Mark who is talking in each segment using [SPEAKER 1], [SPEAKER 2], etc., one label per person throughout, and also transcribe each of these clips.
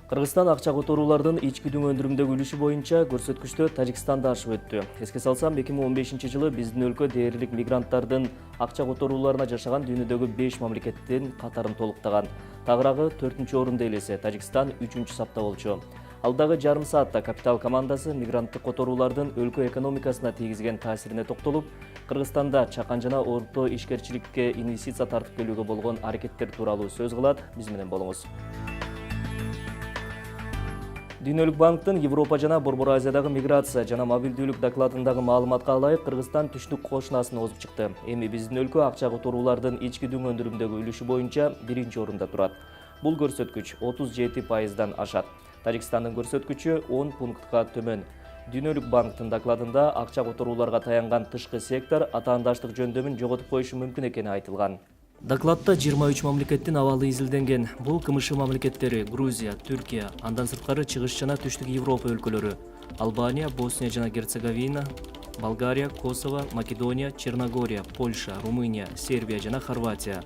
[SPEAKER 1] Кыргызстан акча которуулардын ички дүң өндүрүмдөгү үлүшү боюнча көрсөткүчтө Тажикстанда ашып өттү. Эске салсам, 2015-жылы биздин өлкө дээрлик мигранттардын акча которууларына жашаган дүйнөдөгү 5 мамлекеттин катарын толуктаган. Тагыраагы 4-орунда элесе Тажикстан 3-сапта болчу. Алдагы жарым саатта Капитал командасы мигранттык которуулардын өлкө экономикасына тийгизген таасирине токтолуп, Кыргызстанда чакан жана орто ишкерчиликке инвестиция тартып келүүгө болгон аракеттер тууралуу сөз кылат. Биз менен болуңуз. Дүйнөлүк банктын Европа жана Борбор Азиядагы миграция жана мобилдүүлүк докладындагы маалыматка ылайык Кыргызстан түштүк кошунасын озуп чыкты. Эми биздин өлкө акча которуулардын ички дүң өндүрүмдөгү үлүшү боюнча 1-орунда турат. Бул көрсөткүч 37%дан ашат. Тажикстандын көрсөткүчү 10 пунктка төмөн. Дүйнөлүк банктын докладында акча которууларга таянган тышкы сектор атаандаштык жөндөмүн жоготуп коюшу мүмкүн экени айтылган. Докладта 23 мамлекеттин абалы изилденген. Бул КМШ мамлекеттери Грузия, Түркия, андан сырткары Чыгыш жана Түштүк Европа өлкөлөрү, Албания, Босния жана Герцеговина, Болгария, Косово, Македония, Черногория, Польша, Румыния, Сербия жана Хорватия.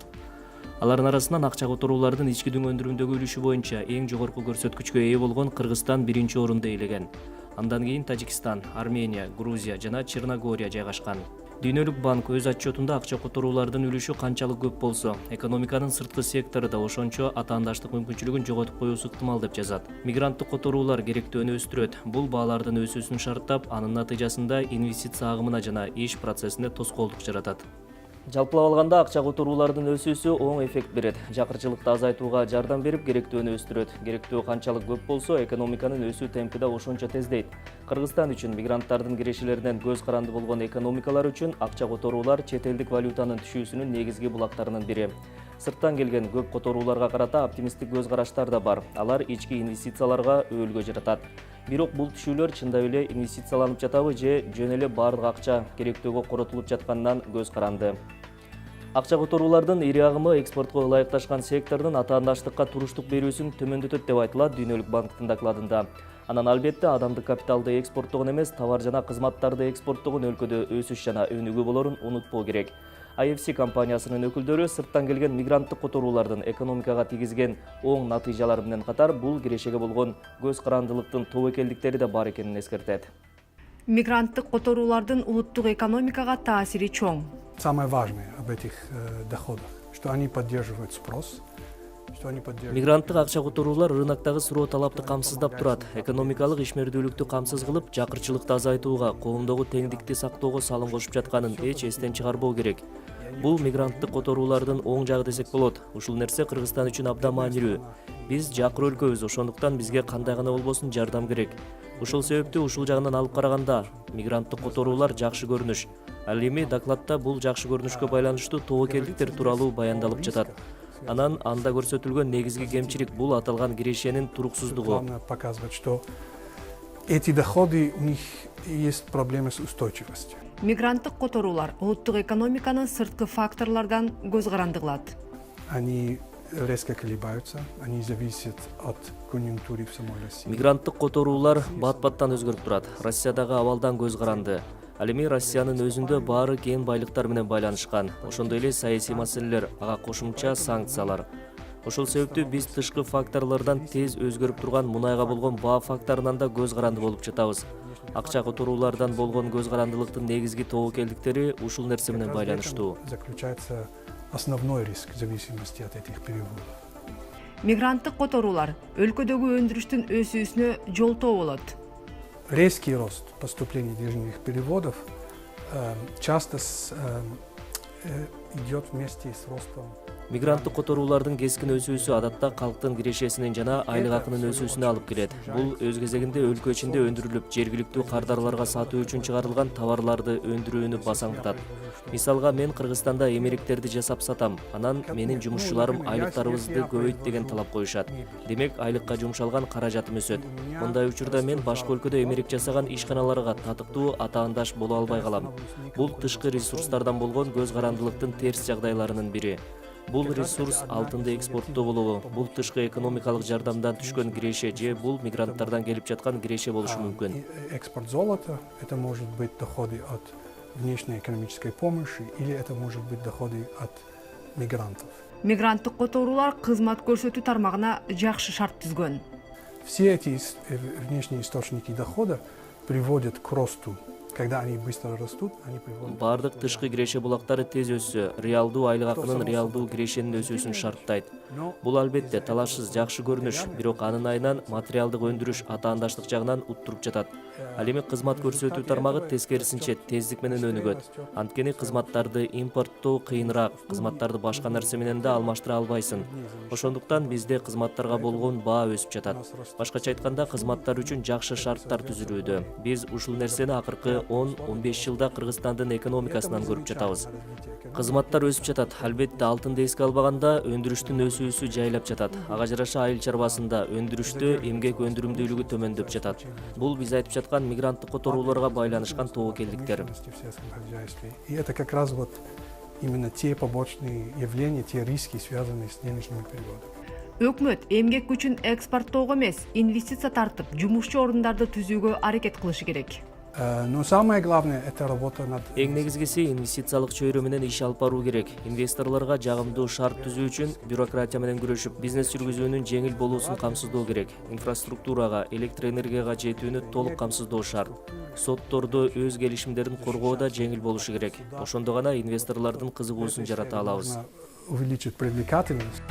[SPEAKER 1] Алардын арасынан акча которуулардын ички дүң өндүрүмдөгү үлүшү боюнча эң жогорку көрсөткүчкө ээ болгон Кыргызстан 1-орунду ээлеген. Андан кийин Тажикстан, Армения, Грузия жана Черногория жайгашкан. Дүйнөлүк банк өз отчетунда акча которуулардын үлүшү канчалык көп болсо, экономиканын сырткы сектору да ошончо атаандаштык мүмкүнчүлүгүн жоготуп коюусу ыктымал деп жазат. Мигранттык которуулар керектөөнү өстүрөт. Бул баалардын өсүүсүн шарттап, анын натыйжасында инвестиция агымына жана иш процессине тоскоолдук жаратат. Жалпылап алганда акча которуулардын өсүүсү оң эффект берет. Жакырчылыкты азайтууга жардам берип, керектөөнү өстүрөт. Керектөө канчалык көп болсо, экономиканын өсүү темпи да ошончо тездейт. Кыргызстан үчүн мигранттардын кирешелеринен көз каранды болгон экономикалар үчүн акча которуулар чет элдик валютанын түшүүсүнүн негизги булактарынын бири. Сырттан келген көп которууларга карата оптимисттик көз караштар да бар. Алар ички инвестицияларга өөлгө жаратат. Бирок бул түшүүлөр чындап эле инвестицияланып жатабы же жөн эле баардык акча керектөөгө коротулуп жатканынан көз каранды. Акча которуулардын ири агымы экспортко ылайыкташкан сектордун атаандаштыкка туруштук берүүсүн төмөндөтөт деп айтылат Дүйнөлүк банктын докладында. Анан албетте адамдык капиталды экспорттогон эмес, товар жана кызматтарды экспорттогон өлкөдө өсүш жана өнүгүү болорун унутпоо керек. IFC компаниясынын өкүлдөрү сырттан келген мигранттык которуулардын экономикага тийгизген оң натыйжалары менен катар бул кирешеге болгон көз карандылыктын тобокелдиктери да бар экенин эскертет.
[SPEAKER 2] Мигранттык которуулардын улуттук экономикага таасири чоң.
[SPEAKER 3] Самое важное об этих доходах, что они поддерживают спрос.
[SPEAKER 1] Мигранттык акча которуулар рыноктогу суроо талапты камсыздап турат. Экономикалык ишмердүүлүктү камсыз кылып, жакырчылыкты азайтууга, коомдогу теңдикти сактоого салым кошуп жатканын эч эстен чыгарбоо керек. Бул мигранттык которуулардын оң жагы десек болот. Ушул нерсе Кыргызстан үчүн абдан маанилүү. Биз жакыр өлкөбүз, ошондуктан бизге кандай гана болбосун жардам керек. Ушул себептүү ушул жагынан алып караганда мигранттык которуулар жакшы көрүнүш. Ал эми докладта бул жакшы көрүнүшкө байланыштуу тобокелдиктер тууралуу баяндалып жатат. Анан анда көрсөтүлгөн негизги кемчилик бул аталган кирешенин туруксуздугу.
[SPEAKER 3] Главное показывает, что эти доходы у них есть проблемы с устойчивостью.
[SPEAKER 2] Мигранттык которуулар улуттук экономиканын сырткы факторлордон көз каранды кылат.
[SPEAKER 3] Они резко колебаются, они зависят от конъюнктуры в самой России.
[SPEAKER 1] Мигранттык которуулар бат-баттан өзгөрүп турат. Россиядагы абалдан көз каранды. Ал эми Россиянын өзүндө баары кен байлыктар менен байланышкан. Ошондой эле саясий маселелер, ага кошумча санкциялар. Ошол себептүү биз тышкы факторлордон тез өзгөрүп турган мунайга болгон баа факторунан да көз каранды болуп жатабыз. Акча которуулардан болгон көз карандылыктын негизги тобокелдиктери ушул нерсе менен байланыштуу.
[SPEAKER 3] Заключается основной риск в зависимости от этих переводов.
[SPEAKER 2] Мигранттык которуулар өлкөдөгү өндүрүштүн өсүүсүнө жолтоо болот.
[SPEAKER 3] Резкий рост поступлений денежных переводов часто идет вместе с ростом.
[SPEAKER 1] Мигранттык которуулардын кескин өсүүсү адатта калктын кирешесинин жана айлык акынын өсүүсүнө алып келет. Бул өз кезегинде өлкө ичинде өндүрүлүп, жергиликтүү кардарларга сатуу үчүн чыгарылган товарларды өндүрүүнү басаңдатат. Мисалга, мен Кыргызстанда эмеректерди жасап сатам. Анан менин жумушчуларым айлыктарыбызды көбөйт деген талап коюшат. Демек, айлыкка жумшалган каражатым өсөт. Мындай учурда мен башка өлкөдө эмерек жасаган ишканаларга татыктуу атаандаш боло албай калам. Бул тышкы ресурстардан болгон көз карандылыктын терс жагдайларынын бири. Бул ресурс алтынды экспорттоо болобу, бул тышкы экономикалык жардамдан түшкөн киреше же бул мигранттардан келип жаткан киреше болушу мүмкүн.
[SPEAKER 3] Экспорт золота, это может быть доходы от внешней экономической помощи или это может быть доходы от мигрантов.
[SPEAKER 2] Мигранттык которуулар кызмат көрсөтүү тармагына жакшы шарт түзгөн.
[SPEAKER 3] все эти внешние источники дохода приводят к росту. Когда они быстро растут, они приводят...
[SPEAKER 1] Бардык тышкы киреше булактары тез өссө, реалдуу айлык акынын реалдуу кирешенин өсүүсүн шарттайт. Бул албетте талашсыз жакшы көрүнүш, бирок анын айынан материалдык өндүрүш атаандаштык жагынан уттуруп жатат. Ал эми кызмат көрсөтүү тармагы тескерисинче тездик менен өнүгөт. Анткени кызматтарды импорттоо кыйыныраак, кызматтарды башка нерсе менен да алмаштыра албайсың. Ошондуктан бизде кызматтарга болгон баа өсүп жатат. Башкача айтканда, кызматтар үчүн жакшы шарттар түзүлүүдө. Биз ушул нерсени акыркы 10-15 жылда Кыргызстандын экономикасынан көрүп жатабыз. Кызматтар өсүп жатат. Албетте алтынды эске албаганда өндүрүштүн өсүүсү жайлап жатат. Ага жараша айыл чарбасында өндүрүштө эмгек өндүрүмдүүлүгү төмөндөп жатат. Бул биз айтып жаткан мигранттык которууларга байланышкан тобокелдиктер.
[SPEAKER 3] И это как раз вот именно те побочные явления, те риски, связанные с денежными переводами.
[SPEAKER 2] Өкмөт эмгек күчүн экспорттоого эмес, инвестиция тартып, жумушчу орундарды түзүүгө аракет кылышы керек.
[SPEAKER 3] Но самое главное — это работа над...
[SPEAKER 1] Эң негизгиси инвестициялык чөйрө менен иш алып баруу керек. Инвесторлорго жагымдуу шарт түзүү үчүн бюрократия менен күрөшүп, бизнес жүргүзүүнүн жеңил болуусун камсыздоо керек. Инфраструктурага, электр энергияга жетүүнү толук камсыздоо шарт. Соттордо өз келишимдерин коргоо да жеңил болушу керек. Ошондо гана инвесторлордун кызыгуусун жарата алабыз.
[SPEAKER 3] Увеличить привлекательность.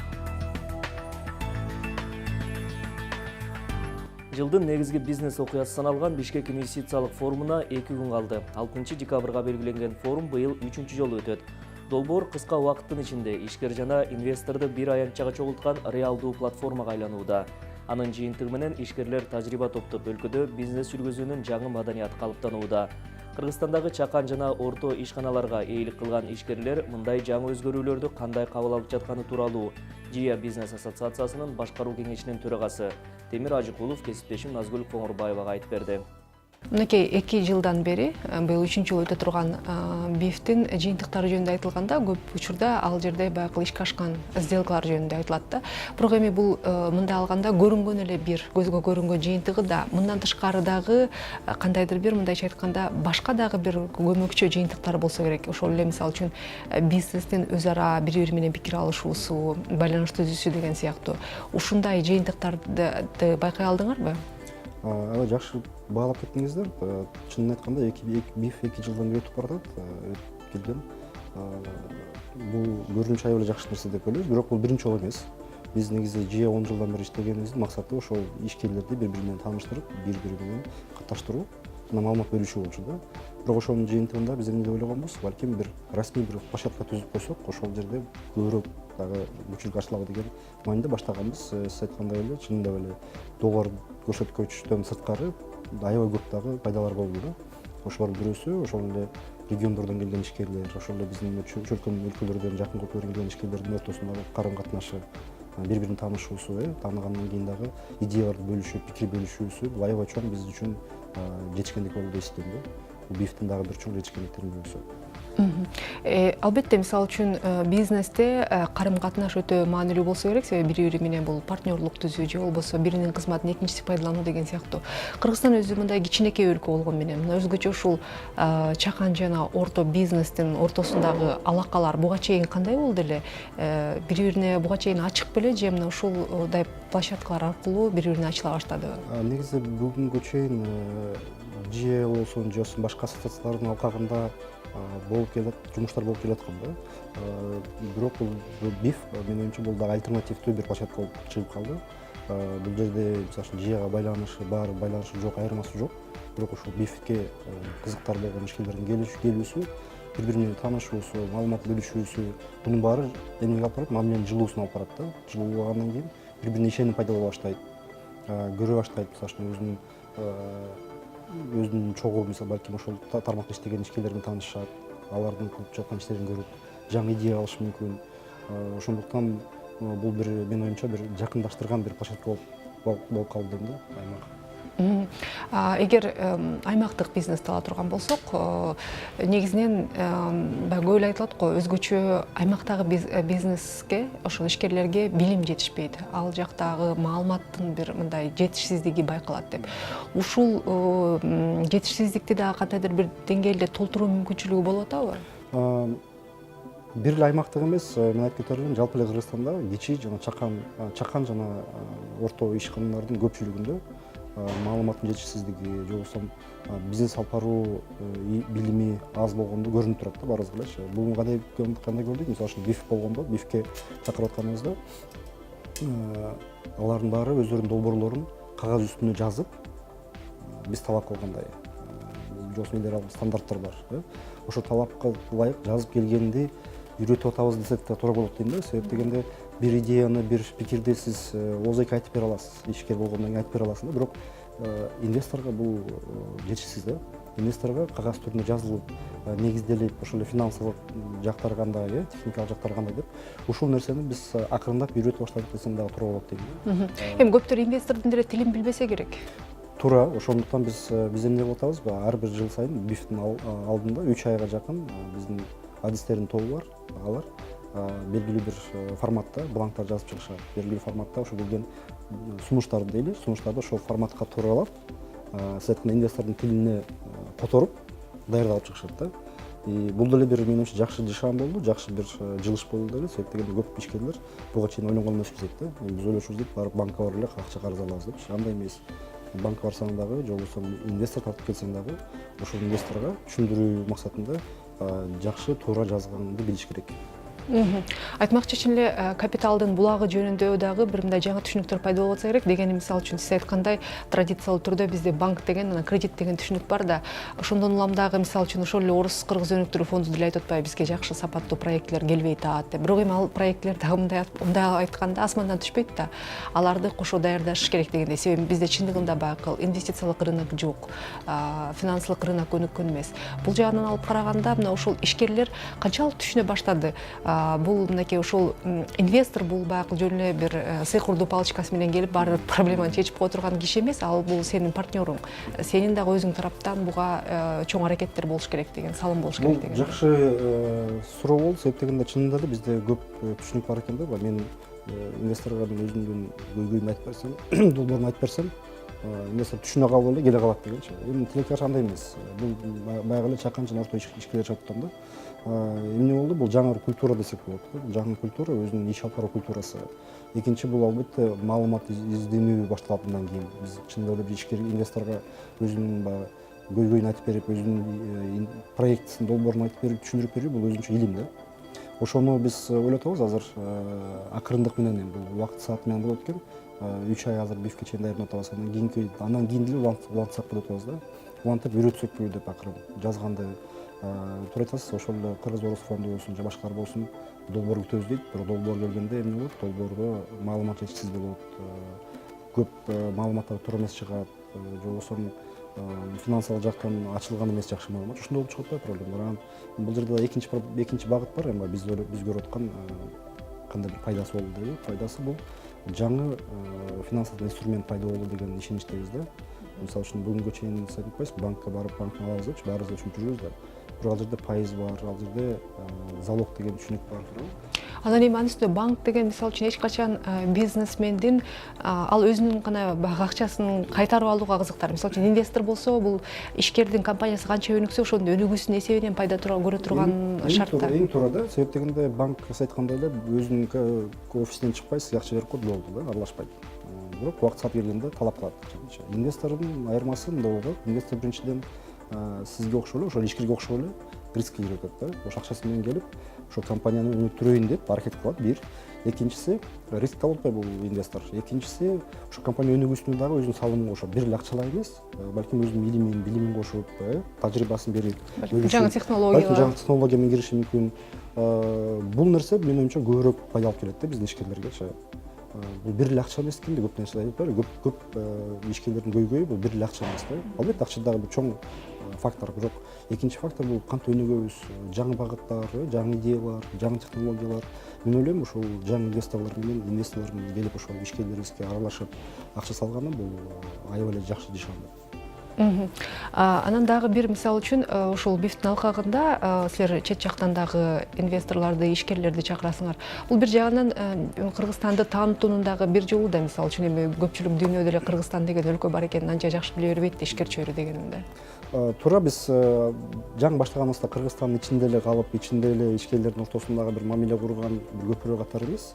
[SPEAKER 1] Жылдын негизги бизнес окуясы саналган Бишкек инвестициялык форумуна 2 күн калды. 6 декабрга белгиленген форум быйыл 3-чү жолу өтөт. Долбоор кыска убакыттын ичинде ишкер жана инвесторду бир аянтчага чогулткан реалдуу платформага айланууда. Анын жыйынтыгы менен ишкерлер тажрыйба топтоп өлкөдө бизнес жүргүзүүнүн жаңы маданият калыптанууда. Кыргызстандагы чакан жана орто ишканаларга ээлик кылган ишкерлер мындай жаңы өзгөрүүлөрдү кандай кабыл алып жатканы тууралуу Жия бизнес ассоциациясынын башкаруу кеңешинин төрагасы Темир Ажыкулов кесиптешим Назгүл Коңурбаевага айтып берди.
[SPEAKER 2] Мынакей 2 жылдан бери быйыл 3-чү жыл өтө турган бифтин жыйынтыктары жөнүндө айтылганда көп учурда ал жерде баягы ишке ашкан сделкалар жөнүндө айтылат да. Бирок эми бул мындай алганда көрүнгөн эле бир көзгө көрүнгөн жыйынтыгы да мындан тышкары дагы кандайдыр бир мындайча айтканда башка дагы бир көмөкчү жыйынтыктар болсо керек. Ошол эле мисалы үчүн бизнестин өз ара бири-бири менен пикир алышуусу, байланыш түзүүсү деген сыяктуу. Ушундай жыйынтыктарды байкай алдыңарбы?
[SPEAKER 4] Жакшы баалап кеттиңиздер. Чынын айтканда биф 2 жылдан бери өтүп баратат. Келген. Бул көрүнүш аябай жакшы нерсе деп ойлойбуз, бирок бул биринчи жолу эмес. Биз негизи жия 10 жылдан бери иштегенибиздин максаты ошол ишкерлерди бири-бири менен тааныштырып, бири-бири менен катташтыруу, жана маалымат бөлүшүү болчу да. Бирок ошонун жыйынтыгында биз эмне деп ойлогонбуз, балким бир расмий бир площадка түзүп койсок, ошол жерде көбүрөөк дагы мүчүлүк ачылабы деген маанидә баштаганбыз. Сиз айткандай эле, чынында эле доллар көрсөткүчтөн сырткары аябай көп дагы пайдалар болду да. Ошолор бирөөсү, ошол эле региондордон келген ишкерлер, ошол эле биздин чөлкөн өлкөлөрдөн жакын өлкөлөрдөн келген ишкерлердин ортосундагы карым-катнашы, бири-бирин таанышуусу, тааныгандан кийин дагы идеяларды бөлүшүп, пикир бөлүшүүсү бул аябай чоң биз үчүн жетишкендик болду деп эсептейм да. Бул бифтин дагы бир чоң жетишкендиктердин бирөөсү.
[SPEAKER 2] Албетте, мисалы үчүн бизнесте карым-катнаш өтө маанилүү болсо керек, себеби бири-бири менен бул партнерлук түзүү же болбосо биринин кызматын экинчиси пайдалануу деген сыяктуу. Кыргызстан өзү мындай кичинекей өлкө болгон менен, өзгөчө ушул чакан жана орто бизнестин ортосундагы алакалар буга чейин кандай болду эле? Бири-бирине буга чейин ачык беле же мына ушулдай площадкалар аркылуу бири-бирине ачыла баштады?
[SPEAKER 4] Негизи бүгүнгө чейин же болсун, же башка ассоциациялардын алкагында болуп келет, жумуштар болуп келаткан да. Бирок бул биф менин оюмча бул дагы альтернативдүү бир площадка болуп чыгып калды. Бул жерде мисалы үчүн жияга байланышы бар, байланышы жок, айырмасы жок. Бирок ошол бифке кызыктар болгон ишкерлердин келүүсү, бири-бири менен таанышуусу, маалымат бөлүшүүсү, бунун баары эмнеге алып барат? Мамиленин жылуусуна алып барат да. Жылуулагандан кийин бири-бирине ишенип пайда боло баштайт. Көрө баштайт, мисалы үчүн өзүнүн чогуу, мисалы балким ошол тармакта иштеген ишкерлермен таанышат, алардын кылып жаткан иштерин көрүп, жаңы идея алышы мүмкүн. Ошондуктан бул бир менин оюмча бир жакындаштырган бир площадка болуп калды дейм да, аймак.
[SPEAKER 2] Эгер аймактык бизнести ала турган болсок, негизинен баягы көп айтылат го, өзгөчө аймактагы бизнеске, ошол ишкерлерге билим жетишпейт. Ал жактагы маалыматтын бир мындай жетишсиздиги байкалат деп. Ушул жетишсиздикти дагы кандайдыр бир деңгээлде толтуруу мүмкүнчүлүгү болуп атабы?
[SPEAKER 4] бир эле аймактык эмес, мен айтып кетер элем, жалпы эле Кыргызстанда кичи жана чакан жана орто ишканалардын көпчүлүгүндө маалыматтын жетишсиздиги же болбосо бизнес алып баруу билими аз болгондо көрүнүп турат да баарыбызга элечи. Бул кандай көрдүк? Мисалы үчүн БИФ болгондо, БИФке чакырып атканыбызда алардын баары өздөрүнүн долбоорлорун кагаз үстүнө жазып, биз талап кылгандай жобосун элдер стандарттар бар. Ошо талапка ылайык жазып келгенди үйрөтүп атабыз десек да туура болот дейм да. Себеп дегенде бир идеяны, бир пикирди сиз ооз эки айтып бере аласыз, ишкер болгондон кийин айтып бере аласыз да. Бирок инвесторго бул жетишсиз да. Инвесторго кагаз түрүндө жазылып, негизделип, ошол эле финансылык жактары кандай, техникалык жактары кандай деп, ушул нерсени биз акырындап үйрөтүп баштадык десем дагы туура болот дейм.
[SPEAKER 2] Эми көптөр инвестордун деле тилин билбесе керек.
[SPEAKER 4] Туура, ошондуктан биз эмне кылып атабыз? Ар бир жыл сайын БИФтин алдында 3 айга жакын биздин адистердин тобу бар. Алар белгилүү бир форматта бланктар жазып чыгышат. Белгилүү форматта ошо келген сунуштарды дейли, сунуштарды ошол форматка тууралап, сиз айткан инвестордун тилине которуп даярдап чыгышат да. Бул деле бир менимче жакшы нишан болду, жакшы бир жылыш болду деле. Себеп дегенде көп ишкерлер буга чейин ойлонгон эмеспиз дейт да. Биз ойлошубуз дейт, барып банкка барып эле акча карыз алабыз деп. Андай эмес. Банкка барсаң дагы, же болбосо инвестор тартып келсең дагы, ошол инвесторго түшүндүрүү максатында жакшы туура жазганды билиш керек.
[SPEAKER 2] Айтмакчы чын эле капиталдын булагы жөнүндө дагы бир мындай жаңы түшүнүктөр пайда болуп атса керек. Дегени мисалы үчүн сиз айткандай традициялуу түрдө бизде банк деген, анан кредит деген түшүнүк бар да. Ошондон улам дагы мисалы үчүн ошол эле Орус Кыргыз өнүктүрүү фонду деле айтып атпайбы, бизге жакшы сапаттуу проектлер келбей атат деп. Бирок эми ал проектлер дагы мындай айтканда асмандан түшпөйт да. Аларды кошо даярдаш керек дегенде. Себеби бизде чындыгында баягы инвестициялык рынок жок, финансылык рынок өнүккөн эмес. Бул жагынан алып караганда мына ошол ишкерлер канчалык түшүнө баштады. Бул мынакей ошол инвестор бул баягы жөн эле бир сыйкырдуу палочкасы менен келип баары бир проблеманы чечип кое турган киши эмес, ал бул сенин партнеруң. Сенин дагы өзүң тараптан буга чоң аракеттер болуш керек деген, салым болуш керек деген.
[SPEAKER 4] Бул жакшы суроо болду. Себеп дегенде чынында эле бизде көп түшүнүк бар экен да. Мен инвесторго өзүмдүн көйгөйүмдү айтып берсем, долбоорумду айтып берсем, инвестор түшүнө калып эле келе калат дегенчи. Эми тилектеш андай эмес. Бул баягы эле чакан жана орто ишкерлер жашап турган да. Эмне болду? Бул жаңы бир культура десек болот. Жаңы культура, өзүнүн иш алып баруу культурасы. Экинчи бул албетте маалымат изденүү башталат андан кийин. Биз чындап эле бир ишкер инвесторго өзүнүн баягы көйгөйүн айтып берип, өзүнүн проектисин, долбоорун айтып берип, түшүндүрүп берүү бул өзүнчө илим да. Ошону биз ойлоп атабыз азыр акырындык менен, бул убакыт саат менен болот экен. 3 ай азыр БИФке чейин даярданып атабыз. Андан кийин деле улантсак болот атабыз да. Улантып үйрөтсөкпү деп акырын жазганды. Туура айтасыз, ошол эле Кыргыз Орус фонду болсун, же башкалар болсун, долбоор күтөбүз дейт. Бирок долбоор келгенде эмне болот? Долбоордо маалымат жетишсиз болот. Көп маалыматтар туура эмес чыгат, же болбосо финансылык жактан ачылган эмес жакшы маалымат. Ошондой болуп чыгат да проблемалар. Бул жерде экинчи багыт бар, эми биз көрүп аткан кандай бир пайдасы болду дейби. Пайдасы бул жаңы финансылык инструмент пайда болду деген ишеничтебиз да. Мисалы үчүн бүгүнгө чейин сиз айтып атпайсызбы, банкка барып банктан алабыз депчи, баарыбыз ушинтип жүрүбүз да. Бирок ал жерде пайыз бар, ал жерде залог деген түшүнүк бар.
[SPEAKER 2] Анан эми анын үстүнө банк деген мисалы үчүн эч качан бизнесмендин ал өзүнүн гана акчасын кайтарып алууга кызыктар. Мисалы үчүн инвестор болсо, бул ишкердин компаниясы канча өнүксө, ошонун өнүгүүсүнүн эсебинен пайда көрө турган шарттар.
[SPEAKER 4] Эң туура да. Себеп дегенде банк сиз айткандай эле өзүнүн офисинен чыкпайсыз, акча берип коет болду да, аралашпайт. Бирок убакыт саат келгенде талап кылат. Инвестордун айырмасы мында болот. Инвестор биринчиден сизге окшой эле, ошол ишкерге окшой эле рискке кирет да. Ошо акчасы менен келип, ошо компанияны өнүктүрөйүн деп аракет кылат. Бир. Экинчиси, риск алып атпайбы бул инвестор. Экинчиси, ошо компания өнүгүүсүнө дагы өзүнүн салымын кошот. Бир эле акчалай эмес, балким өзүнүн илимин, билимин кошуп, тажрыйбасын берип,
[SPEAKER 2] жаңы технологиялар.
[SPEAKER 4] Жаңы технология менен кириши мүмкүн. Бул нерсе менин оюмча көбүрөөк пайда алып келет да биздин ишкерлергечи. Бул бир эле акча эмес экен да, көп нерсе айтып атпайбы. Көп ишкерлердин көйгөйү бул бир эле акча эмес да. Албетте акча дагы бир чоң фактор, бирок экинчи фактор бул кантип өнүгөбүз, жаңы багыттар, жаңы идеялар, жаңы технологиялар. Мен ойлойм, ушул жаңы инвесторлор менен келип ошол ишкерлерибизге аралашып акча салганы бул аябай эле жакшы нишан.
[SPEAKER 2] Анан дагы бир мисал үчүн ушул БИФтин алкагында силер чет жактан дагы инвесторлорду, ишкерлерди чакырасыңар. Бул бир жагынан Кыргызстанды таанытуунун дагы бир жолу да, мисал үчүн эми көпчүлүк дүйнөдө эле Кыргызстан деген өлкө бар экенин анча жакшы биле бербейт ишкер чөйрө дегенинде.
[SPEAKER 4] Туура биз жаңы баштаганыбызда Кыргызстандын ичинде эле калып, ичинде эле ишкерлердин ортосундагы бир мамиле курган көпүрө катары эмес.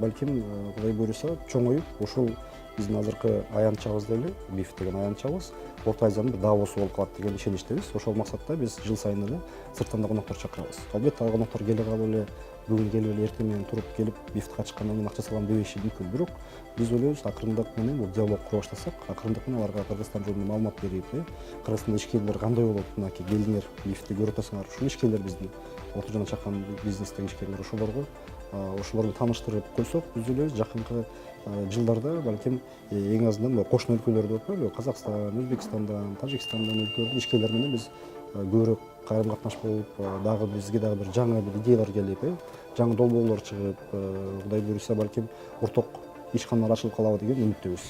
[SPEAKER 4] Балким Кудай буйруса чоңоюп, ушул биздин азыркы аянтчабыз деле, БИФ деген аянтчабыз Орто Азиянын бир Давосу болуп калат деген ишеничтебиз. Ошол максатта биз жыл сайын эле сырттан да коноктор чакырабыз. Албетте ал коноктор келе калып эле бүгүн келип эле эртең менен туруп келип БИФти ачкандан кийин акча салам дебеши мүмкүн. Бирок биз ойлойбуз, акырындык менен бул диалог кура баштасак, акырындык менен аларга Кыргызстан жөнүндө маалымат берип, Кыргызстанда ишкерлер кандай болот, мынакей келиңер БИФти көрүп атасыңар. Ушул ишкерлер биздин Орто жана чакан бизнестеги ишкерлер ошолорго тааныштырып койсок, биз ойлойбуз жакынкы жылдарда балким эң азынан кошуна өлкөлөрдө болупу, Казакстан, Өзбекстандан, Тажикстандан өлкөлөрдүн ишкерлери менен биз көбүрөөк карым катнаш болуп, дагы бизге дагы бир жаңы бир идеялар келип, жаңы долбоорлор чыгып, Кудай буйруса балким орток ишканалар ачылып калабы деген үмүттөбүз.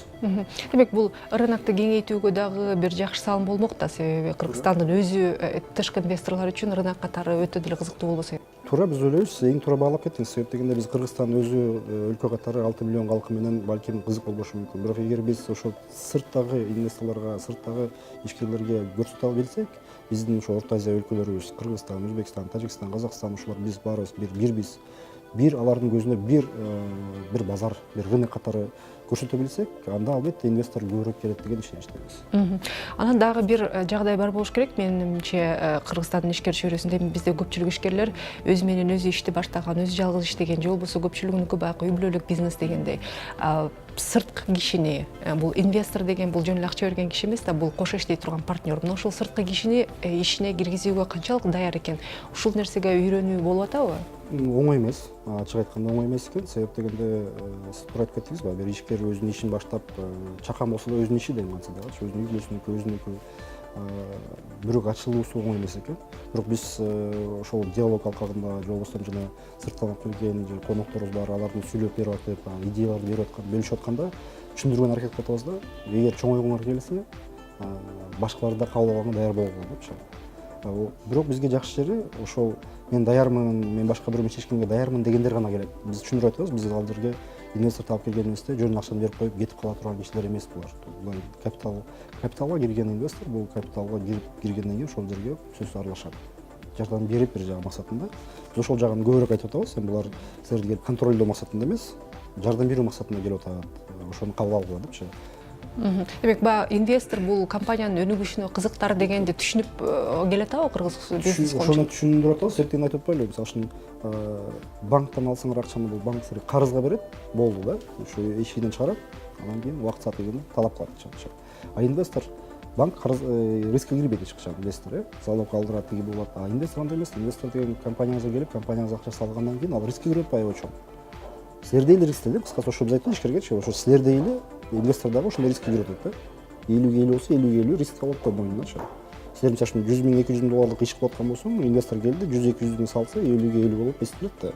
[SPEAKER 2] Демек бул рынокты кеңейтүүгө дагы бир жакшы салым болмок да, себеби Кыргызстандын өзү тышкы инвесторлор үчүн рынок катары өтө деле кызыктуу болбосо.
[SPEAKER 4] Туура биз ойлойбуз, эң туура баалап кеттиңиз. Себеп дегенде биз Кыргызстан өзү өлкө катары 6 миллион калкы менен балким кызык болбошу мүмкүн. Бирок эгер биз ошол сырттагы инвесторлорго, сырттагы ишкерлерге көрсөтө билсек, биздин ошо Орто Азия өлкөлөрүбүз, Кыргызстан, Өзбекстан, Тажикстан, Казакстан, ушулар биз баарыбыз бир алардын көзүнө бир базар, бир рынок катары көрсөтө билсек, анда албетте инвестор көбүрөөк келет деген ишеничтебиз.
[SPEAKER 2] Анан дагы бир жагдай бар болуш керек. Менимче Кыргызстандын ишкер чөйрөсүндө бизде көпчүлүк ишкерлер өзү менен өзү ишти баштаган, өзү жалгыз иштеген, же болбосо көпчүлүгүнүкү баягы үй бүлөлүк бизнес дегендей. Сырткы кишини, бул инвестор деген бул жөн эле акча берген киши эмес да, бул кош иштей турган партнер. Мына ошол сырткы кишини ишине киргизүүгө канчалык даяр экен? Ушул нерсеге үйрөнүү болуп атабы?
[SPEAKER 4] Оңой эмес, ачык айтканда оңой эмес экен. Себеп дегенде сиз туура айтып кеттиңиз, бир ишкер өзүнүн ишин баштап, чакан болсо да өзүнүн иши деген мансыда, өзүнүн үйлөсүнүкү бирок ачылуусу оңой эмес экен. Бирок биз ошол диалог алкагында, же болбосо жана сырттан келген конокторубуз бар, алардын сүйлөп берип атып, идеяларды берип аткан, бөлүшүп атканда түшүндүргөнгө аракет кылып атабыз да. Эгер чоң ойгоңор келсе, башкалар да кабыл алганга даяр болгон депчи. Бирок бизге жакшы жери ошол мен даярмын, мен башка бирөө менен чечкенге даярмын дегендер гана келет. Биз түшүндүрүп атабыз, биз ал жерге инвестор таап келгенибизде жөн акчаны берип коюп кетип кала турган кишилер эмес булар. Булар капиталга кирген инвестор, бул капиталга киргенден кийин ошол жерге сөзсүз аралашат. Жардам берип бир жагы максатында. Биз ошол жагын көбүрөөк айтып атабыз. Булар силерге келип контролдоо максатында эмес, жардам берүү максатында келип атат. Ошону кабыл алгыла депчи.
[SPEAKER 2] Демек, инвестор бул компаниянын өнүгүшүнө кызыктар дегенди түшүнүп келе атабы кыргыз бизнес коомчулугу? Ошону
[SPEAKER 4] түшүндүрүп атабыз. Эртең айтып атпайлыбы? Мисалы үчүн банктан алсаңар акчаны, бул банк силерге карызга берет, болду да. Ушу эшигинен чыгарат, анан кийин убакыт сааты келгенде талап кылат. А инвестор банк рискке кирбейт эч качан, инвестор, залог алдырат, тиги болот. А инвестор андай эмес. Инвестор деген компанияңызга келип, компанияңызга акча салгандан кийин ал рискке кирип атпайбы чоң. Силерде эле рискте, кыскасы ошо биз айттык ишкергечи, ошо силерде эле инвестор дагы ошондой рискке кирип атат да. 50-50 болсо 50-50 риск алат да мойнуна. Силер мисалы үчүн 100 миң, 200 миң долларлык иш кылып аткан болсоң, инвестор келди, 100-200 миң салса, 50-50 болуп эсептелет да.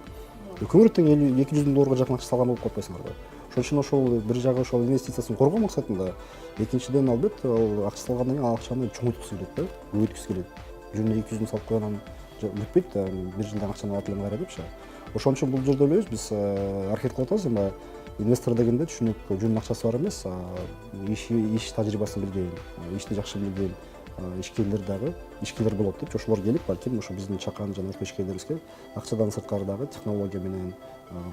[SPEAKER 4] Өкмөт тең 200 миң долларга жакын акча салган болуп калпайсыңарбы? Ошон үчүн ошол бир жагы ошол инвестициясын коргоо максатында, экинчиден албетте ал акча салгандан кийин ал акчаны чоңойткусу келет да, көбөйткүсү келет. Жөн 200 миң салып койгондан бүтпөйт да, бир жылдан акчаны алат элем кайра депчи. Ошон үчүн бул жерде ойлойбуз, биз аракет кылып атабыз, эми инвестор дегенде түшүнүп жөн акчасы бар эмес, иш тажрыйбасын билген, ишти жакшы билген ишкерлер дагы ишкерлер болот деп, ошолор келип, балким ошо биздин чакан жана орто ишкерлерибизге акчадан сырткары дагы технология менен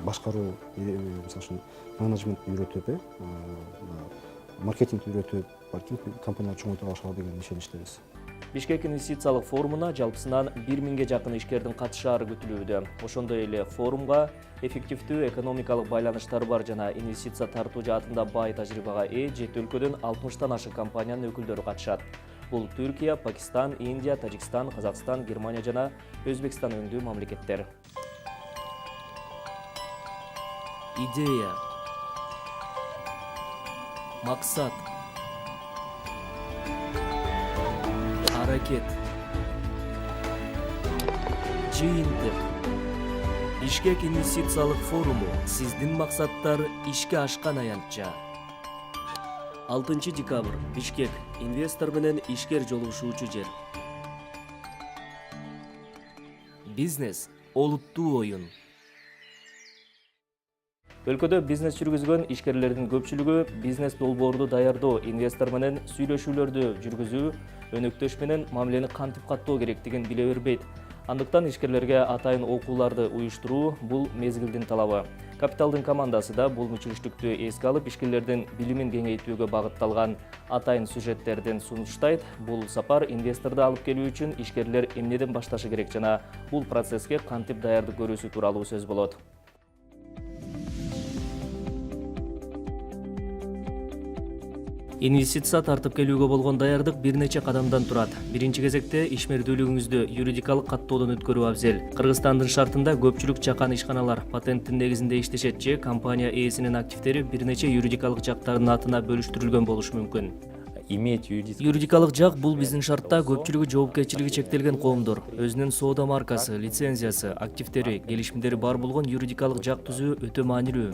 [SPEAKER 4] башкаруу, мисалы үчүн менеджмент үйрөтүп, маркетинг үйрөтүп, балким компанияларды чоңойто алышат деген ишеничтебиз.
[SPEAKER 1] Бишкек инвестициялык форумуна жалпысынан 1000-ге жакын ишкердин катышаары күтүлүүдө. Ошондой эле форумга эффективдүү экономикалык байланыштары бар жана инвестиция тартуу жаатында бай тажрыйбага ээ 7 өлкөдөн 60тан ашык компаниянын өкүлдөрү катышат. Бул Түркия, Пакистан, Индия, Тажикстан, Казакстан, Германия жана Өзбекстан өңдүү мамлекеттер. Идея, максат, аракет, жыйынтык. Бишкек инвестициялык форуму сиздин максаттар ишке ашкан аянтча. 6 декабрь Бишкек инвестор менен ишкер жолугушуучу жер. Бизнес олуттуу оюн. Өлкөдө бизнес жүргүзгөн ишкерлердин көпчүлүгү бизнес долбоорду даярдоо, инвестор менен сүйлөшүүлөрдү жүргүзүү, өнөктөш менен мамилени кантип каттоо керектигин биле бербейт. Андыктан ишкерлерге атайын окууларды уюштуруу бул мезгилдин талабы. Капиталдын командасы да бул мүчүлүштүктү эске алып, ишкерлердин билимин кеңейтүүгө багытталган атайын сюжеттерден сунуштайт. Бул сапар инвесторду алып келүү үчүн ишкерлер эмнеден башташы керек жана бул процесске кантип даярдык көрүүсү тууралуу сөз болот. Инвестиция тартып келүүгө болгон даярдык бир нече кадамдан турат. Биринчи кезекте ишмердүүлүгүңүздү юридикалык каттоодон өткөрүү абзел. Кыргызстандын шартында көпчүлүк чакан ишканалар патенттин негизинде иштешет же компания ээсинин активдери бир нече юридикалык жактардын атына бөлүштүрүлгөн болушу мүмкүн. Юридикалык жак бул биздин шартта көпчүлүгү жоопкерчилиги чектелген коомдор. Өзүнүн соода маркасы, лицензиясы, активдери, келишимдери бар болгон юридикалык жак түзүү өтө маанилүү.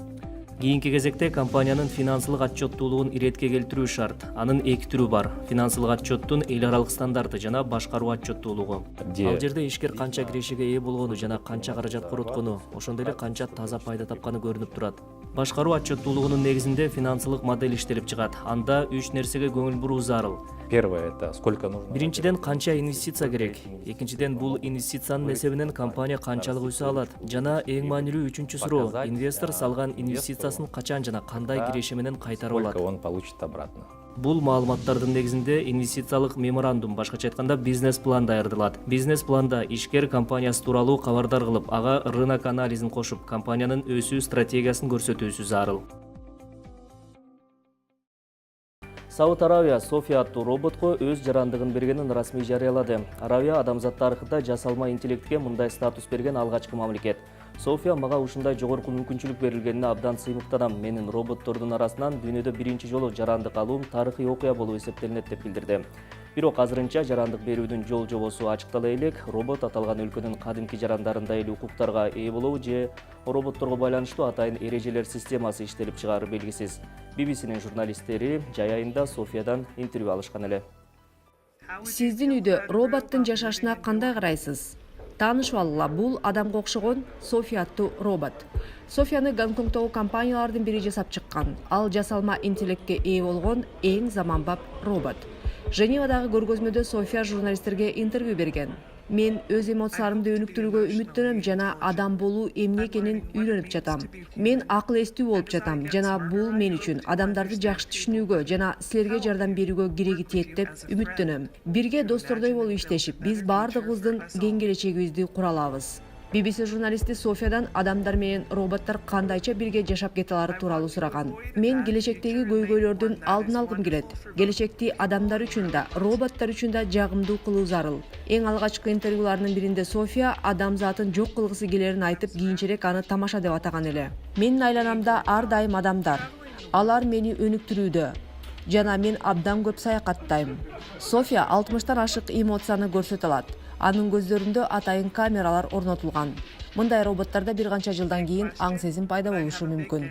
[SPEAKER 1] Кийинки кезекте компаниянын финансылык отчеттуулугун иретке келтирүү шарт. Анын эки түрү бар: финансылык отчеттун эл аралык стандарты жана башкаруу отчеттуулугу. Ал жерде ишкер канча кирешеге ээ болгону жана канча каражат короткону, ошондой эле канча таза пайда тапканы көрүнүп турат. Башкаруу отчеттуулугунун негизинде финансылык модель иштелип чыгат. Анда 3 нерсеге көңүл буруу зарыл.
[SPEAKER 5] Первое — это сколько нужно.
[SPEAKER 1] Биринчиден, канча инвестиция керек. Экинчиден, бул инвестициянын эсебинен компания канчалык өсө алат. Жана эң маанилүү үчүнчү суроо: инвестор салган инвестициясын качан жана кандай киреше менен кайтарып алат.
[SPEAKER 5] Сколько он получит обратно.
[SPEAKER 1] Бул маалыматтардын негизинде инвестициялык меморандум, башкача айтканда бизнес-план даярдалат. Бизнес-планда ишкер компаниясы тууралуу кабардар кылып, ага рынок анализин кошуп, компаниянын өсүү стратегиясын көрсөтүүсү зарыл. Сауд Аравия София аттуу роботко өз жарандыгын бергенин расмий жарыялады. Аравия адамзат тарыхында жасалма интеллектке мындай статус берген алгачкы мамлекет. София мага ушундай жогорку мүмкүнчүлүк берилгенине абдан сыймыктанам. Менин роботтордун арасынан дүйнөдө биринчи жолу жарандык алуум тарыхый окуя болуп эсептелинет деп билдирди. Бирок азырынча жарандык берүүдүн жол жобосу ачыктала элек. Робот аталган өлкөнүн кадимки жарандарындай эле укуктарга ээ болобу же роботторго байланыштуу атайын эрежелер системасы иштелип чыгары белгисиз. BBC'нин журналисттери жай айында Софиядан интервью алышкан эле.
[SPEAKER 6] Сиздин үйдө роботтун жашашына кандай карайсыз? Таанышып алгыла, бул адамга окшогон София аттуу робот. Софияны Гонконгдогу компаниялардын бири жасап чыккан. Ал жасалма интеллектке ээ болгон эң заманбап робот. Женевадагы көргөзмөдө София журналисттерге интервью берген. Мен өз эмоцияларымды өнүктүрүүгө үмүттөнөм жана адам болуу эмне экенин үйрөнүп жатам. Мен акыл эстүү болуп жатам жана бул мен үчүн адамдарды жакшы түшүнүүгө жана силерге жардам берүүгө киреги тиет деп үмүттөнөм. Бирге достордой болуп иштешип, биз баардыгыбыздын кең келечегибизди кура алабыз. BBC журналисти Софиядан адамдар менен роботтор кандайча бирге жашап кете алары тууралуу сураган. Мен келечектеги көйгөйлөрдүн алдын алгым келет. Келечекти адамдар үчүн да, роботтор үчүн да жагымдуу кылуу зарыл. Эң алгачкы интервьюларынын биринде София адамзатын жок кылгысы келерин айтып, кийинчерээк аны тамаша деп атаган эле. Менин айланамда ар дайым адамдар. Алар мени өнүктүрүүдө. Жана мен абдан көп саякаттайм. София 60тан ашык эмоцияны көрсөтө алат. Анын көздөрүндө атайын камералар орнотулган. Мындай роботтордо бир канча жылдан кийин аң сезим пайда болушу мүмкүн.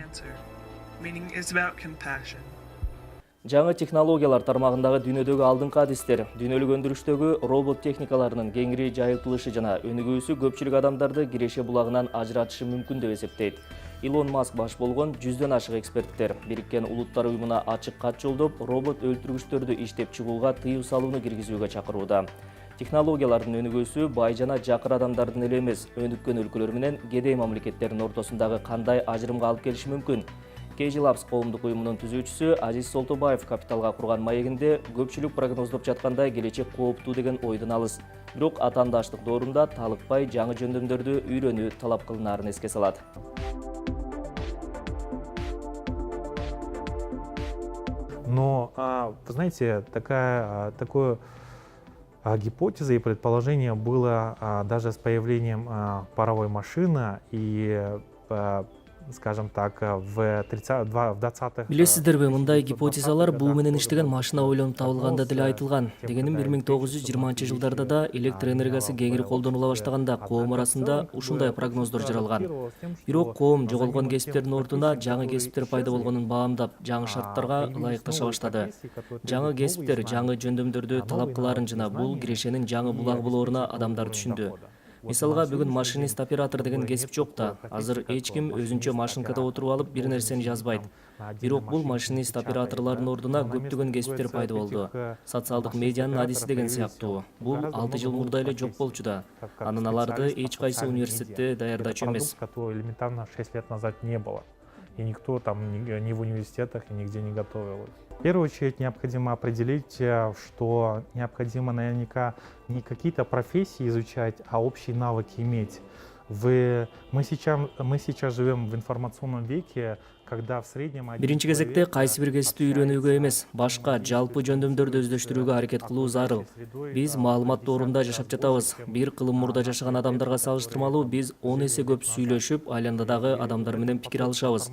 [SPEAKER 1] Жаңы технологиялар тармагындагы дүйнөдөгү алдыңкы адистер, дүйнөлүк өндүрүштөгү робот техникаларынын кеңири жайылтылышы жана өнүгүүсү көпчүлүк адамдарды киреше булагынан ажыратышы мүмкүн деп эсептейт. Илон Маск баш болгон 100дөн ашык эксперттер Бириккен Улуттар уюмуна ачык кат жолдоп, робот өлтүргүчтөрдү иштеп чыгууга тыюу салууну киргизүүгө чакырууда. Технологиялардын өнүгүүсү бай жана жакыр адамдардын эле эмес, өнүккөн өлкөлөр менен кедей мамлекеттердин ортосундагы кандай ажырымга алып келиши мүмкүн? KG Labs коомдук уюмунун түзүүчүсү Азиз Солтобаев Капиталга курган маегинде көпчүлүк прогноздоп жаткандай келечек кооптуу деген ойдун алыс. Бирок атаандаштык доорунда талыкпай жаңы жөндөмдөрдү үйрөнүү талап кылынаарын эске салат.
[SPEAKER 7] Но, вы знаете, такое гипотеза и предположение было даже с появлением паровой машины и, скажем так, в 20-х.
[SPEAKER 1] Билесиздерби, мындай гипотезалар буу менен иштеген машина ойлонуп табылганда деле айтылган. Дегеним 1920-жылдарда да электр энергиясы кеңири колдонула баштаганда коом арасында ушундай прогноздор жаралган. Бирок коом жоголгон кесиптердин ордуна жаңы кесиптер пайда болгонун баамдап, жаңы шарттарга ылайыкташа баштады. Жаңы кесиптер жаңы жөндөмдөрдү талап кылаарын жана бул кирешенин жаңы булагы болооруна адамдар түшүндү. Мисалга бүгүн машинист оператор деген кесип жок да. Азыр эч ким өзүнчө машинкада отуруп алып бир нерсени жазбайт. Бирок бул машинист операторлордун ордуна көптөгөн кесиптер пайда болду. Социалдык медианын адиси деген сыяктуу. Бул 6 жыл мурда эле жок болчу да. Анан аларды эч кайсы университетте даярдачу эмес.
[SPEAKER 7] Которого элементарно 6 лет назад не было. И никто там ни в университетах и нигде не готовил. В первую очередь необходимо определить, что необходимо наверняка не какие-то профессии изучать, а общие навыки иметь. Мы сейчас живем в информационном веке, когда в среднем...
[SPEAKER 1] Биринчи кезекте кайсы бир кесипти үйрөнүүгө эмес, башка жалпы жөндөмдөрдү өздөштүрүүгө аракет кылуу зарыл. Биз маалымат доорунда жашап жатабыз. Бир кылым мурда жашаган адамдарга салыштырмалуу биз 10 эсе көп сүйлөшүп, айландадагы адамдар менен пикир алышабыз.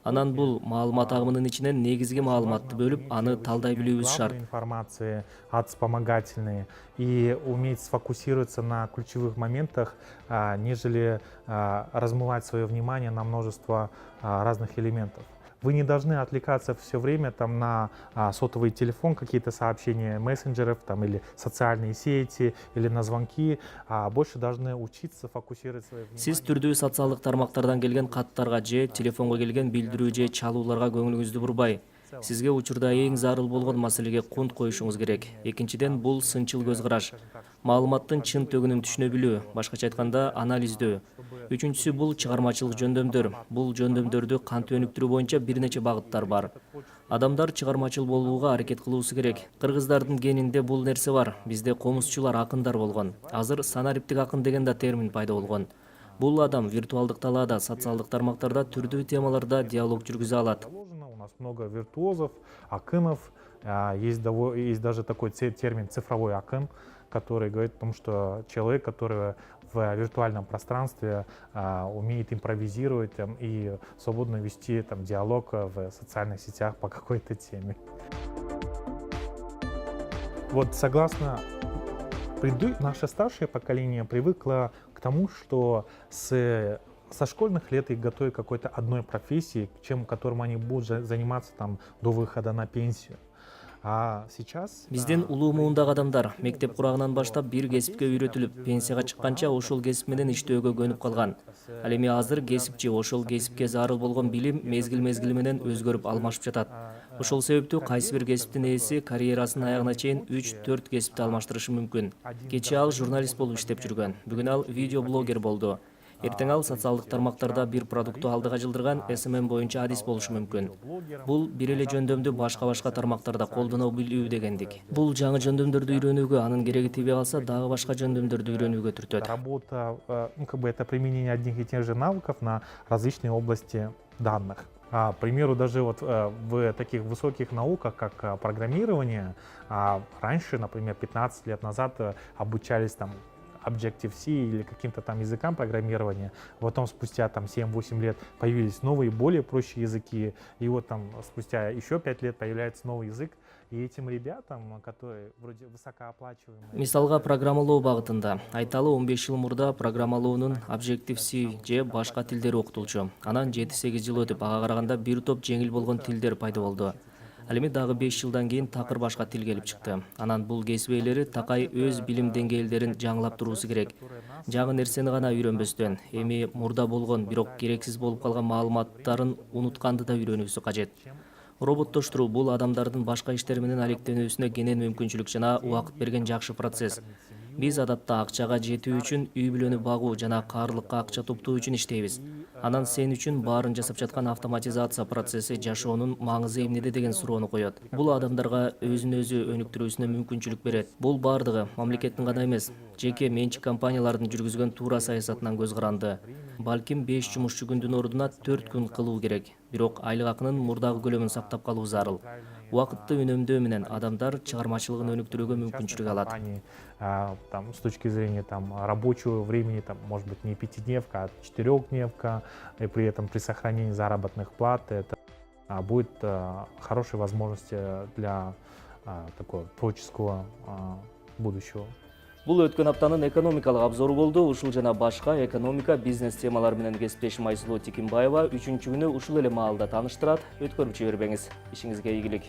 [SPEAKER 1] Анан бул маалымат агымынын ичинен негизги маалыматты бөлүп, аны талдай билүүбүз шарт.
[SPEAKER 7] Информации от вспомогательные и уметь сфокусироваться на ключевых моментах, нежели размывать свое внимание на множество разных элементов. Вы не должны отвлекаться все время там, на сотовый телефон, какие-то сообщения мессенджеров там, или социальные сети, или на звонки, а больше должны учиться фокусировать свое внимание.
[SPEAKER 1] Сиз түрдүү социалдык тармактардан келген каттарга же телефонго келген билдирүү же чалууларга көңүлүңүздү бурбай. Сизге учурда эң зарыл болгон маселеге кунт коюшуңуз керек. Экинчиден, бул сынчыл көз караш. Маалыматтын чын төгүнүн түшүнө билүү, башкача айтканда анализдөө. Үчүнчүсү бул чыгармачылык жөндөмдөр. Бул жөндөмдөрдү кантип өнүктүрүү боюнча бир нече багыттар бар. Адамдар чыгармачыл болууга аракет кылуусу керек. Кыргыздардын генинде бул нерсе бар. Бизде комузчулар акындар болгон. Азыр санариптик акын деген да термин пайда болгон. Бул адам виртуалдык талаада, социалдык тармактарда түрдүү темаларда диалог жүргүзө алат.
[SPEAKER 7] У нас много виртуозов, акынов. Есть даже такой термин «цифровой акын», который говорит о том, что человек, который в виртуальном пространстве умеет импровизировать и свободно вести диалог в социальных сетях по какой-то теме. Вот согласно наше старшее поколение привыкло к тому, что со школьных лет их готовят к какой-то одной профессии, которым они будут заниматься до выхода на пенсию. А сейчас...
[SPEAKER 1] Биздин улуу муундагы адамдар мектеп курагынан баштап бир кесипке үйрөтүлүп, пенсияга чыкканча ошол кесип менен иштөөгө көнүп калган. Ал эми азыр кесипчи ошол кесипке зарыл болгон билим мезгил менен өзгөрүп алмашып жатат. Ошол себептүү кайсы бир кесиптин ээси карьерасынын аягына чейин 3-4 кесипти алмаштырышы мүмкүн. Кечээ ал журналист болуп иштеп жүргөн, бүгүн ал видеоблогер болду. Эртең ал социалдык тармактарда бир продукту алдыга жылдырган SMM боюнча адис болушу мүмкүн. Бул бир эле жөндөмдү башка тармактарда колдоно билүү дегендик. Бул жаңы жөндөмдөрдү үйрөнүүгө анын кереги тийбей калса, дагы башка жөндөмдөрдү үйрөнүүгө түртөт.
[SPEAKER 7] Работа, это применение одних и тех же навыков на различные области данных. К примеру, даже в таких высоких науках, как программирование, раньше, например, 15 лет назад обучались Objective-C или каким-то языкам программирования. Потом спустя 7-8 лет появились новые, более проще языки. И спустя еще 5 лет появляется новый язык. И этим ребятам, которые вроде высокооплачиваемые...
[SPEAKER 1] Мисалга программалоо багытында. Айталы 15 жыл мурда программалоонун Objective-C же башка тилдери окутулчу. Анан 7-8 жыл өтүп, ага караганда бир топ жеңил болгон тилдер пайда болду. Ал эми дагы 5 жылдан кийин такыр башка тил келип чыкты. Анан бул кесип ээлери такай өз билим деңгээлдерин жаңылап туруусу керек. Жаңы нерсени гана үйрөнбөстөн, эми мурда болгон, бирок керексиз болуп калган маалыматтарын унутканды да үйрөнүүсү кажет. Роботтоштуруу бул адамдардын башка иштер менен алектенүүсүнө кенен мүмкүнчүлүк жана убакыт берген жакшы процесс. Биз адатта акчага жетүү үчүн үй бүлөнү багуу жана каарлыкка акча топтоо үчүн иштейбиз. Анан сен үчүн баарын жасап жаткан автоматизация процесси жашоонун маңызы эмнеде деген суроону коет. Бул адамдарга өзүн өзү өнүктүрүүсүнө мүмкүнчүлүк берет. Бул бардыгы мамлекеттин гана эмес, жеке менчик компаниялардын жүргүзгөн туура саясатынан көз каранды. Балким 5 жумушчу күндүн ордуна 4 күн кылуу керек. Бирок айлык акынын мурдагы көлөмүн сактап калуу зарыл. Убакытты үнөмдөө менен адамдар чыгармачылыгын өнүктүрүүгө мүмкүнчүлүк алат.
[SPEAKER 7] С точки зрения рабочего времени, может быть, не 5-дневка, а 4-дневка, и при этом при сохранении заработных плат, это будет хорошей возможностью для такого творческого будущего.
[SPEAKER 1] Бул өткөн аптанын экономикалык обзору болду. Ушул жана башка экономика, бизнес темалар менен кесиптешим Айсулуу Тикимбаева 3-күнү ушул эле маалда тааныштырат. Өткөрүп жибербеңиз. Ишиңизге ийгилик.